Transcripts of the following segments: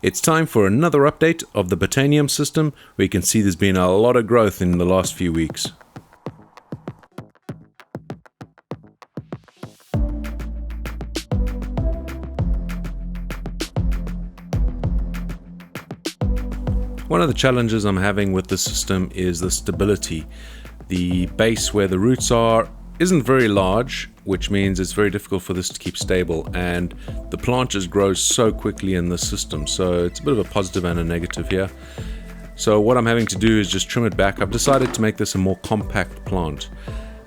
It's time for another update of the botanium system. We can see there's been a lot of growth in the last few weeks. One of the challenges I'm having with the system is the stability. The base where the roots are isn't very large, which means it's very difficult for this to keep stable, and the plant just grows so quickly in the system, so it's a bit of a positive and a negative here. So what I'm having to do is just trim it back. I've decided to make this a more compact plant.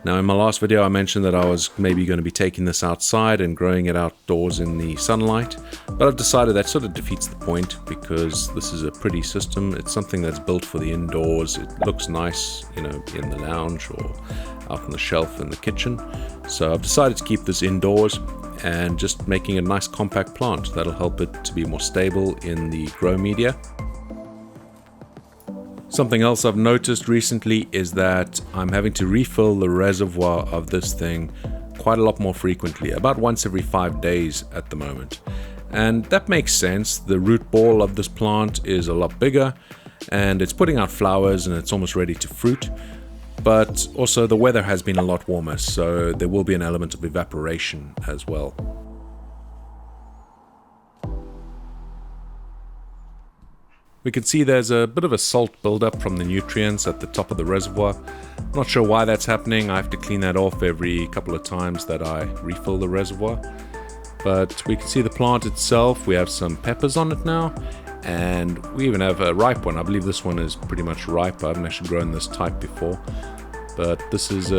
Now, in my last video I mentioned that I was maybe going to be taking this outside and growing it outdoors in the sunlight, but I've decided that sort of defeats the point because this is a pretty system. It's something that's built for the indoors. It looks nice, in the lounge or out on the shelf in the kitchen. So I've decided to keep this indoors and just making a nice compact plant that'll help it to be more stable in the grow media. Something else I've noticed recently is that I'm having to refill the reservoir of this thing quite a lot more frequently, about once every 5 days at the moment. And that makes sense. The root ball of this plant is a lot bigger and it's putting out flowers and it's almost ready to fruit. But also the weather has been a lot warmer, so there will be an element of evaporation as well. We can see there's a bit of a salt buildup from the nutrients at the top of the reservoir. I'm not sure why that's happening. I have to clean that off every couple of times that I refill the reservoir. But we can see the plant itself. We have some peppers on it now, and we even have a ripe one. I believe this one is pretty much ripe. I haven't actually grown this type before. But this has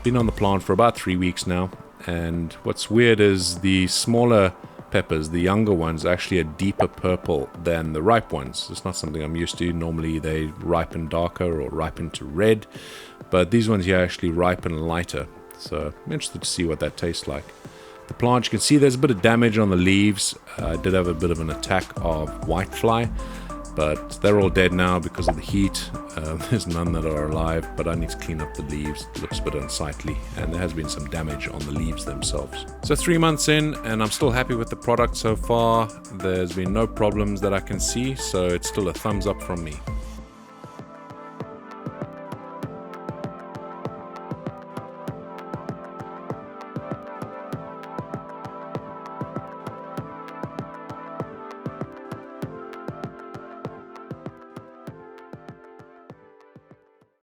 been on the plant for about 3 weeks now. And what's weird is the smaller peppers, the younger ones, are actually a deeper purple than the ripe ones. It's not something I'm used to. Normally they ripen darker or ripen to red, but these ones here actually ripen lighter. So I'm interested to see what that tastes like. The plant, you can see there's a bit of damage on the leaves. I did have a bit of an attack of whitefly, but they're all dead now because of the heat. There's none that are alive, but I need to clean up the leaves. It looks a bit unsightly, and there has been some damage on the leaves themselves. So 3 months in, and I'm still happy with the product so far. There's been no problems that I can see, so it's still a thumbs up from me.